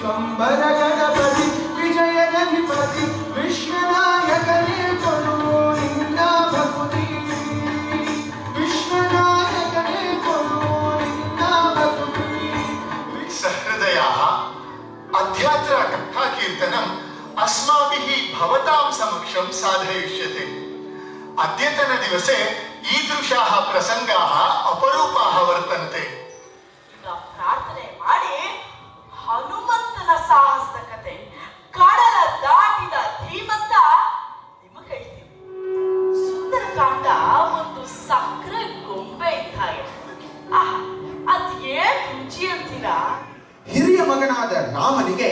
ವಿಶ್ವಂಬರ ಗಣಪತಿ ವಿಜಯನಧಿಪತಿ ವಿಶ್ವನಾಯಕನೇ ಕೊಡು ನಿನ್ನ ಭಕ್ತಿ ವಿಶ್ವನಾಯಕನೇ ಕೊಡು ನಿನ್ನ ಭಕ್ತಿ. ಸಹೃದಯಾಃ ಅಧ್ಯಾತ್ರ ಕಥಾ ಕೀರ್ತನಂ अस्माभिः भवतां समक्षं साधयिष्यते. अद्यतन दिवसे ईदृशाः प्रसङ्गाः अपरूपाः वर्तन्ते. ಪ್ರಾರ್ಥನೆ ಮಾಡಿ ಹನುಮಂತನ ಸಾಹಸದ ಕತೆ ಕಡಲ ದಾಟಿದ ಧೀಮಂತ ನಿಮಗೆ ಹೇಳ್ತೀವಿ. ಸುಂದರಕಾಂಡ ಒಂದು ಸಕ್ಕರೆ ಗೊಂಬೆ ಇದ್ದ ಹಾಗೆ. ಅದ್ ಏನ್ ರುಚಿ ಅಂತೀರಾ? ಹಿರಿಯ ಮಗನಾದ ರಾಮನಿಗೆ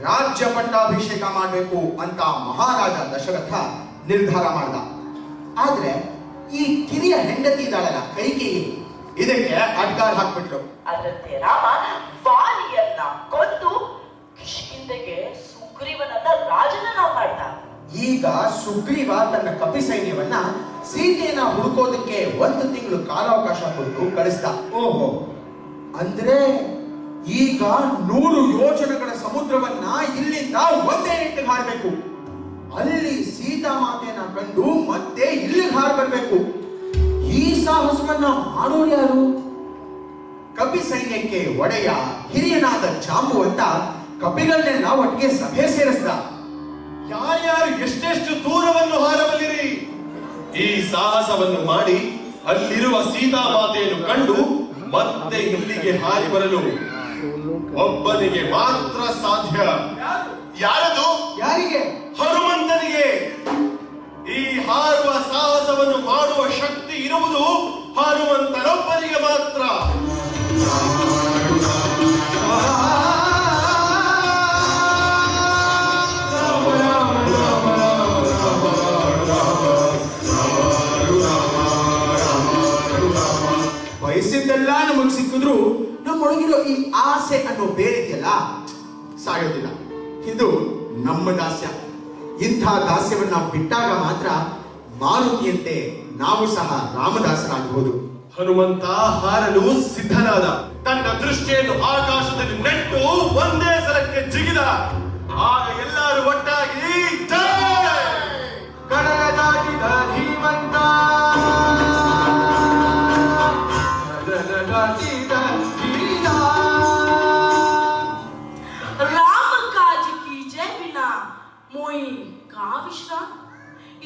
ರಾಜ್ಯ ಪಟ್ಟಾಭಿಷೇಕ ಮಾಡಬೇಕು ಅಂತ ಮಹಾರಾಜ ದಶರಥ ನಿರ್ಧಾರ ಮಾಡ್ದ. ಆದ್ರೆ ಈ ಕಿರಿಯ ಹೆಂಡತಿ ಇದ್ದಾಳಲ್ಲ ಕೈಕೇಯಿ, ಇದಕ್ಕೆ ಅಡ್ಗಾರ ಹಾಕ್ಬಿಟ್ಲು. ಅದರಂತೆ ರಾಮ ವಾಲಿಯನ್ನ ಕೊಂದು ಕಿಷ್ಕಿಂಧೆಗೆ ಸುಗ್ರೀವನನ್ನ ರಾಜನನ್ನ ಮಾಡ್ದ. ಈಗ ಸುಗ್ರೀವ ತನ್ನ ಕಪಿ ಸೈನ್ಯವನ್ನ ಸೀತೆಯನ್ನ ಹುಡುಕೋದಕ್ಕೆ 1 ತಿಂಗಳು ಕಾಲಾವಕಾಶ ಕೊಟ್ಟು ಕಳಿಸ್ದ. ಓಹೋ, ಅಂದ್ರೆ ಈಗ 100 ಯೋಜನೆಗಳ ಸಮುದ್ರವನ್ನ ಇಲ್ಲಿಂದ ಒಂದೇ ನಿಟ್ಟಿಗೆ ಹಾರಬೇಕು. ಅಲ್ಲಿ ಸೀತಾಮಾತೆಯನ್ನ ಕಂಡು ಮತ್ತೆ ಇಲ್ಲಿಗೆ ಹಾರ ಬರ್ಬೇಕು. ಈ ಸಾಹಸವನ್ನ ಮಾಡೋರು ಯಾರು? ಕಪಿ ಸೈನ್ಯಕ್ಕೆ ಒಡೆಯ ಹಿರಿಯನಾದ ಜಾಂಬುವಂತ ಕಪಿಗಳನ್ನೆಲ್ಲ ಒಟ್ಟಿಗೆ ಸಭೆ ಸೇರಿಸ್ದ. ಯಾರ್ಯಾರು ಎಷ್ಟೆಷ್ಟು ದೂರವನ್ನು ಹಾರಬಲ್ಲಿರಿ? ಈ ಸಾಹಸವನ್ನು ಮಾಡಿ ಅಲ್ಲಿರುವ ಸೀತಾಮಾತೆಯನ್ನು ಕಂಡು ಮತ್ತೆ ಇಲ್ಲಿಗೆ ಹಾರಿ ಬರಲು ಒಬ್ಬನಿಗೆ ಮಾತ್ರ ಸಾಧ್ಯ. ಯಾರದು? ಯಾರಿಗೆ? ಹನುಮಂತನಿಗೆ. ಈ ಹಾರುವ ಸಾಹಸವನ್ನು ಮಾಡುವ ಶಕ್ತಿ ಇರುವುದು ಹನುಮಂತನೊಬ್ಬನಿಗೆ ಮಾತ್ರ. ಬಯಸಿದ್ದೆಲ್ಲ ನಮಗ್ ಸಿಕ್ಕಿದ್ರು ನಮ್ಮೊಳಗಿರೋ ಈ ಆಸೆ ಅನ್ನೋ ಬೇರೆದೆಯಲ್ಲ ಸಾಯೋದಿಲ್ಲ. ಇದು ನಮ್ಮ ದಾಸ್ಯ. ಇಂಥ ದಾಸ್ಯವನ್ನ ಬಿಟ್ಟಾಗ ಮಾತ್ರ ಮಾರುತಿಯಂತೆ ನಾವು ಸಹ ರಾಮದಾಸರಾಗಬಹುದು. ಹನುಮಂತ ಹಾರಲು ಸಿದ್ಧನಾದ. ತನ್ನ ದೃಷ್ಟಿಯನ್ನು ಆಕಾಶದಲ್ಲಿ ನೆಟ್ಟು ಒಂದೇ ಸಲಕ್ಕೆ ಜಿಗಿದ. ಆಗ ಎಲ್ಲರೂ ಒಟ್ಟಾಗಿ ಕಡಲ ದಾಟಿದ ಧೀಮಂತ ರಾಮ ಕಾಜ ಕಿ ಜೈ ಬಿನಾ ಮೋಯಿ ಕಾವಿಶ್ರಾಮ್.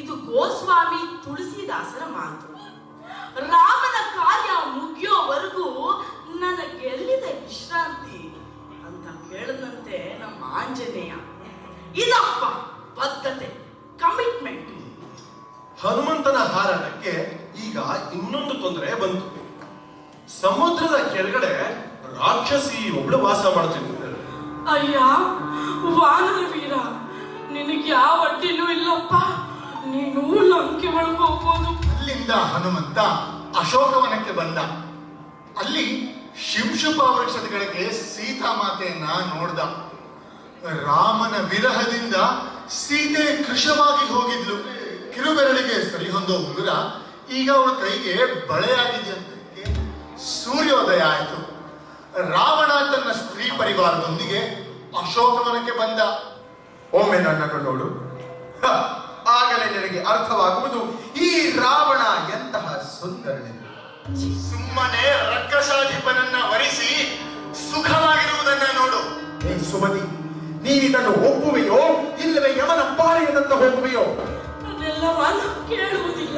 ಇದು ಗೋಸ್ವಾಮಿ ತುಳಸಿದಾಸರ ಮಾತು. ರಾಮನ ಕಾರ್ಯ ಮುಗಿಯೋವರೆಗೂ ನನಗೆಲ್ಲಿದೆ ವಿಶ್ರಾಂತಿ ಅಂತ ಕೇಳದಂತೆ ನಮ್ಮ ಆಂಜನೇಯ. ಇದಪ್ಪ ಬದ್ಧತೆ, ಕಮಿಟ್ಮೆಂಟ್. ಹನುಮಂತನ ಹಾರಾಟಕ್ಕೆ ಈಗ ಇನ್ನೊಂದು ತೊಂದರೆ ಬಂತು. ಸಮುದ್ರದ ಕೆಳಗಡೆ ರಾಕ್ಷಸಿ ಒಬ್ಳು ವಾಸ ಮಾಡ್ತಿದ್ದಾರೆ. ಅಯ್ಯ ವಾನರ ವೀರ, ನಿನಗೆ ಯಾವ ಅಡ್ಡಿನೂ ಇಲ್ಲಪ್ಪ. ನೀನು ಲಂಕೆ ಒಳಗೆ ಹೋಗ್ಬೋದು. ಅಲ್ಲಿಂದ ಹನುಮಂತ ಅಶೋಕವನಕ್ಕೆ ಬಂದ. ಅಲ್ಲಿ ಶಿಂಶುಪ ವೃಕ್ಷದ ಕೆಳಗೆ ಸೀತಾಮಾತೆಯನ್ನ ನೋಡ್ದ. ರಾಮನ ವಿರಹದಿಂದ ಸೀತೆ ಕೃಶವಾಗಿ ಹೋಗಿದ್ಲು. ಕಿರುಬೆರಳಿಗೆ ಸರಿ ಹೊಂದೋ ಉಂಗುರ ಈಗ ಅವಳ ಕೈಗೆ ಬಳೆಯಾಗಿದೆಯಂತೆ. ಸೂರ್ಯೋದಯ ಆಯಿತು. ರಾವಣ ತನ್ನ ಸ್ತ್ರೀ ಪರಿವಾರದೊಂದಿಗೆ ಅಶೋಕವನಕ್ಕೆ ಬಂದ. ಒಮ್ಮೆ ನನ್ನನ್ನು ನೋಡು, ಆಗಲೇ ನಿನಗೆ ಅರ್ಥವಾಗುವುದು ಈ ರಾವಣ ಎಂತಹ ಸುಂದರನೆಂದು. ಸುಮ್ಮನೆ ರಕ್ಕಸಾಧಿಪನನ್ನ ವರಿಸಿ ಸುಖವಾಗಿರುವುದನ್ನ ನೋಡು. ಸುಮತಿ, ನೀನಿದನ್ನು ಒಪ್ಪುವೆಯೋ ಇಲ್ಲವೇ ಯಮನ ಪಾಳೆಯದತ್ತ ಹೋಗುವೆಯೋ? ಅದೆಲ್ಲವನ್ನು ಕೇಳುವುದಿಲ್ಲ.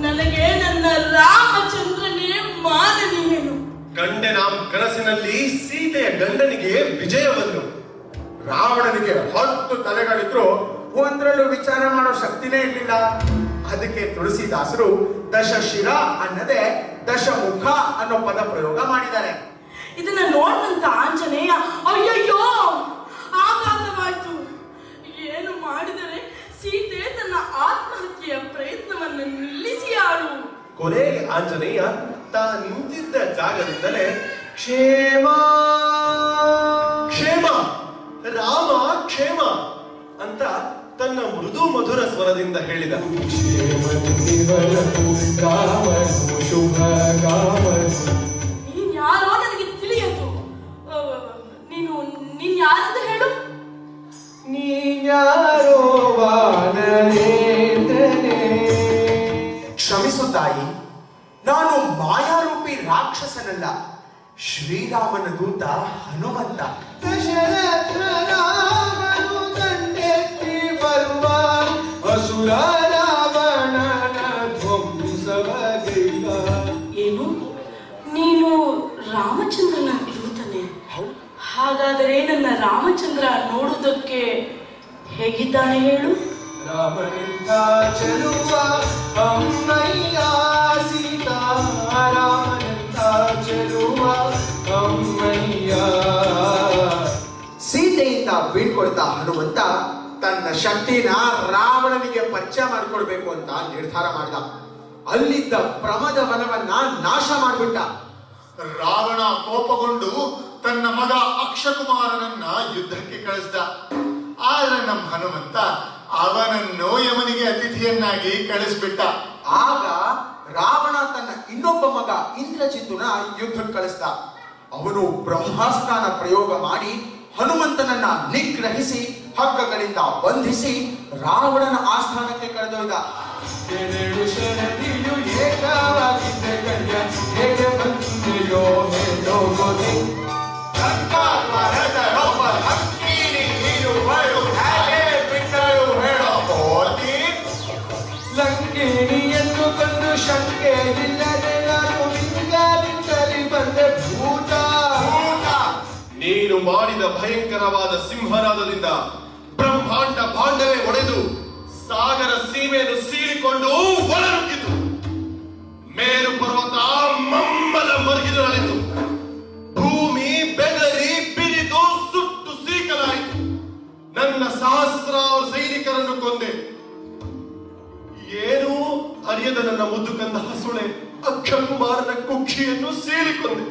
ನನಗೆ ನನ್ನ ರಾಮಚಂದ್ರನೇ ಮಾನನೀಯನು. ಗಂಡೆನಾಂ ಕನಸಿನಲ್ಲಿ ಸೀತೆಯ ಗಂಡನಿಗೆ ವಿಜಯವನ್ನು. ರಾವಣನಿಗೆ 10 ತಲೆಗಳಿದ್ರು ಒಂದರಲ್ಲೂ ವಿಚಾರ ಮಾಡೋ ಶಕ್ತಿನೇ ಇರಲಿಲ್ಲ. ಅದಕ್ಕೆ ತುಳಸಿದಾಸರು ದಶಶಿರ ಅನ್ನದೇ ದಶಮುಖ ಅನ್ನೋ ಪದ ಪ್ರಯೋಗ ಮಾಡಿದ್ದಾರೆ. ಇದನ್ನ ನೋಡಿದಂತ ಆಂಜನೇಯ ಅಯ್ಯಯ್ಯೋ ಆಘಾತವಾಯ್ತು. ಏನು ಮಾಡಿದರೆ ಸೀತೆ ತನ್ನ ಆತ್ಮಹತ್ಯೆಯ ಪ್ರಯತ್ನವನ್ನು ನಿಲ್ಲಿಸಿಯಾಳು. ಕೊನೆಗೆ ಆಂಜನೇಯ ತಾ ನಿಂತಿದ್ದ ಜಾಗದಿಂದಲೇ ಕ್ಷೇಮ ಕ್ಷೇಮ ರಾಮ ಕ್ಷೇಮ ಅಂತ ತನ್ನ ಮೃದು ಮಧುರ ಸ್ವರದಿಂದ ಹೇಳಿದ. ನೀನ್ ಯಾರೋ ನನಗೆ ತಿಳಿಯದು. ತಾಯಿ, ನಾನು ಮಾಯಾರೂಪಿ ರಾಕ್ಷಸನಲ್ಲ, ಶ್ರೀರಾಮನ ದೂತ ಹನುಮಂತ. ದಶರಥ ರಾಮನು ದಂಡೆತ್ತಿ ಬರುವ ಅಸುರ ರಾವಣನ ಧ್ವಂಸವಗೈದ. ಏನು, ನೀನು ರಾಮಚಂದ್ರನ ದೂತನೇ? ಹಾಗಾದರೆ ನನ್ನ ರಾಮಚಂದ್ರ ನೋಡುವುದಕ್ಕೆ ಹೇಗಿದ್ದಾನೆ ಹೇಳು? ರಾಮನಿಂದ ಚೆಲುವ ಅಮ್ಮಯ್ಯ ಸೀತಾ, ರಾಮನಿಂದ ಚೆಲುವ ಅಮ್ಮಯ್ಯ. ಸೀತೆಯಿಂದ ಬೀಳ್ಕೊಳ್ತಾ ಹನುಮಂತ ತನ್ನ ಶಕ್ತಿನ ರಾವಣನಿಗೆ ಪರಿಚಯ ಮಾಡಿಕೊಡ್ಬೇಕು ಅಂತ ನಿರ್ಧಾರ ಮಾಡಿದ. ಅಲ್ಲಿದ್ದ ಪ್ರಮದ ವನವನ್ನ ನಾಶ ಮಾಡಿಬಿಟ್ಟ. ರಾವಣ ಕೋಪಗೊಂಡು ತನ್ನ ಮಗ ಅಕ್ಷಕುಮಾರನನ್ನ ಯುದ್ಧಕ್ಕೆ ಕಳಿಸ್ದ. ಆದ್ರೆ ನಮ್ಮ ಹನುಮಂತ ಅವನನ್ನು ಯಮನಿಗೆ ಅತಿಥಿಯನ್ನಾಗಿ ಕಳಿಸ್ಬಿಟ್ಟ. ಆಗ ರಾವಣ ತನ್ನ ಇನ್ನೊಬ್ಬ ಮಗ ಇಂದ್ರಜಿತ್ತುನ ಯುದ್ಧಕ್ಕೆ ಕಳಿಸ್ದ. ಅವನು ಬ್ರಹ್ಮಾಸ್ತ್ರನ ಪ್ರಯೋಗ ಮಾಡಿ ಹನುಮಂತನನ್ನ ನಿಗ್ರಹಿಸಿ ಹಗ್ಗಗಳಿಂದ ಬಂಧಿಸಿ ರಾವಣನ ಆಸ್ಥಾನಕ್ಕೆ ಕರೆದೊಯ್ದ. ಎರಡು ಶರದಿಯು ಏಕವಾಗಿದ್ದ ಕನ್ಯ ಹೇಗೆ ಬಂದೆಯೋ ಹೇಳೋ ಗೊತ್ತೇ. ಲಂಕಿಣಿಯನ್ನು ಕೊಂದು ಶಂಕೆ ಇಲ್ಲದೆ ನಾನು ಲಿಂಗದಿಂದಲೇ ಬಂದೆ ಭೂತ. ನೀನು ಮಾಡಿದ ಭಯಂಕರವಾದ ಸಿಂಹನಾದದಿಂದ ಬ್ರಹ್ಮಾಂಡ ಭಾಂಡವೇ ಒಡೆದು ಸಾಗರ ಸೀಮೆಯನ್ನು ಸೀಳಿಕೊಂಡು ಒಳನುಗ್ಗಿತು. ಮೇರು ಪರ್ವತ ಮಮ್ಮಲ ಮರುಗಿದು ಅಳಿತು. ಭೂಮಿ ಬೆದರಿ ಬಿರಿದು ಸುಟ್ಟು ಸೀಕಲಾಯಿತು. ನನ್ನ ಸಹಸ್ರಾರು ಸೈನಿಕರನ್ನು ಕೊಂದೆ. ಏನೂ ಅರಿಯದ ನನ್ನ ಮುದ್ದು ಕಂದ ಹಸುಳೆ ಅಕ್ಷಕುಮಾರನ ಕುಕ್ಷಿಯನ್ನು ಸೀಳಿಕೊಂಡೆ.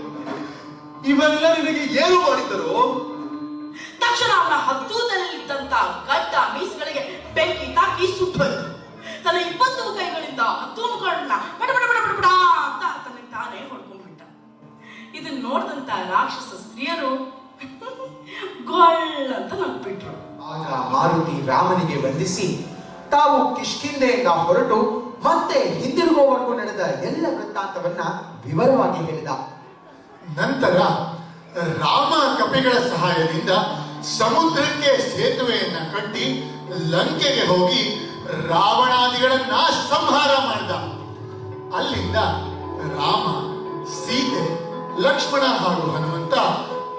ಇವೆಲ್ಲ ನಿನಗೆ ಏನು ಮಾಡಿದರು? ತಕ್ಷಣ ಅವನ ಹತ್ತೂದಲ್ಲಿದ್ದಂತ ಗಡ್ಡ ಮೀಸಗಳಿಗೆ ಬೆಂಕಿ ತಾಕಿ ಸುಟ್ಟೋಯ್ತು. ತನ್ನ 20 ಕೈಗಳಿಂದ 10 ಮುಖಗಳನ್ನ ಪಟ ಪಟ ಪಟ ಪಟ ಪಟ ಅಂತ ತನಗೆ ತಾನೇ ಹೊಡ್ಕೊಂಡ್ಬಿಟ್ಟ. ಇದನ್ನ ನೋಡಿದಂತ ರಾಕ್ಷಸ ಸ್ತ್ರೀಯರು ಗೊಳ್ಳ ಅಂತ ನಗ್ಬಿಟ್ರು. ಆಗ ಮಾರುತಿ ರಾಮನಿಗೆ ವಂದಿಸಿ ತಾವು ಕಿಷ್ಕಿಂಧೆಯಿಂದ ಹೊರಟು ಮತ್ತೆ ಹಿಂದಿರುಗುವವರೆಗೂ ನಡೆದ ಎಲ್ಲ ವೃತ್ತಾಂತವನ್ನ ವಿವರವಾಗಿ ಹೇಳಿದ. ನಂತರ ರಾಮ ಕಪಿಗಳ ಸಹಾಯದಿಂದ ಸಮುದ್ರಕ್ಕೆ ಸೇತುವೆಯನ್ನ ಕಟ್ಟಿ ಲಂಕೆಗೆ ಹೋಗಿ ರಾವಣಾದಿಗಳನ್ನ ಸಂಹಾರ ಮಾಡಿದ. ಅಲ್ಲಿಂದ ರಾಮ, ಸೀತೆ, ಲಕ್ಷ್ಮಣ ಹಾಗೂ ಹನುಮಂತ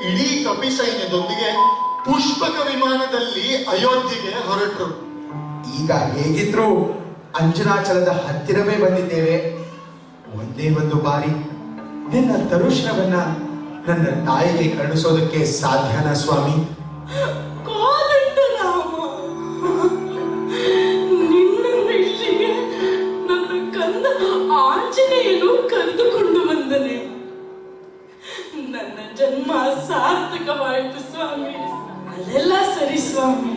ಇಡೀ ಕಪಿ ಸೈನ್ಯದೊಂದಿಗೆ ಪುಷ್ಪಕ ವಿಮಾನದಲ್ಲಿ ಅಯೋಧ್ಯೆಗೆ ಹೊರಟರು. ಈಗ ಹೇಗಿದ್ರು ಅಂಜನಾಚಲದ ಹತ್ತಿರವೇ ಬಂದಿದ್ದೇವೆ. ಒಂದೇ ಒಂದು ಬಾರಿ ನಿನ್ನ ತರುಶ್ರವನ್ನ ನನ್ನ ತಾಯಿಗೆ ಕರುಣಿಸೋದಕ್ಕೆ ಸಾಧ್ಯನಾ ಸ್ವಾಮಿ? ಕೋದಂಡ ರಾಮ, ನಿನ್ನನ್ನು ಇಲ್ಲಿಗೆ ನನ್ನ ಕಂದ ಆಂಜನೇಯನು ಕರೆದುಕೊಂಡು ಬಂದನೆ. ನನ್ನ ಜನ್ಮ ಸಾರ್ಥಕವಾಯಿತು ಸ್ವಾಮಿ. ಅದೆಲ್ಲ ಸರಿ ಸ್ವಾಮಿ.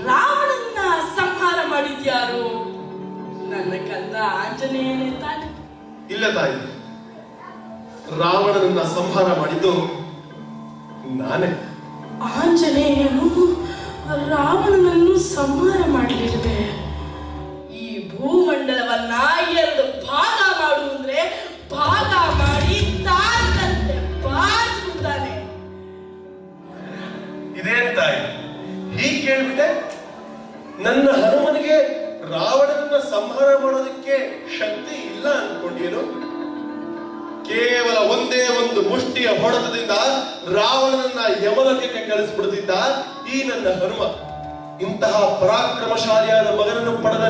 ರಾವಣನ್ನ ಸಂಹಾರ ಮಾಡಿದ್ಯಾರು? ನನ್ನ ಕಂದ ಆಂಜನೇಯನೇ ತಾನೆ? ಇಲ್ಲ ತಾಯಿ, ರಾವಣನನ್ನ ಸಂಹಾರ ಮಾಡಿದ್ದು ನಾನೇ. ಆಂಜನೇಯನು ರಾವಣನನ್ನು ಸಂಹಾರ ಮಾಡಲಿರುವೆ. ಈ ಭೂಮಂಡಲವನ್ನ 2 ಭಾಗ ಮಾಡು ಅಂದ್ರೆ ಭಾಗ ಮಾಡಿ ತಾನಂತೆ ಬಾರಿಸುತ್ತಾನೆ. ಇದೇನ್ ತಾಯಿ ಹೀಗೆ ಕೇಳ್ಬಿಟ್ಟೆ? ನನ್ನ ಹನುಮನಿಗೆ ರಾವಣನನ್ನ ಸಂಹಾರ ಮಾಡೋದಕ್ಕೆ ಶಕ್ತಿ ಇಲ್ಲ ಅನ್ಕೊಂಡೇನು? ಕೇವಲ ಒಂದೇ ಒಂದು ಮುಷ್ಟಿಯ ಹೊಡೆತದಿಂದ ರಾವಣನನ್ನ ಯಮಲೋಕಕ್ಕೆ ಕಳಿಸ್ಬಿಡ್ತಿದ್ದ ಈ ನನ್ನ ಹನುಮ. ಇಂತಹ ಪರಾಕ್ರಮಶಾಲಿಯಾದ ಮಗನನ್ನು ಪಡೆದ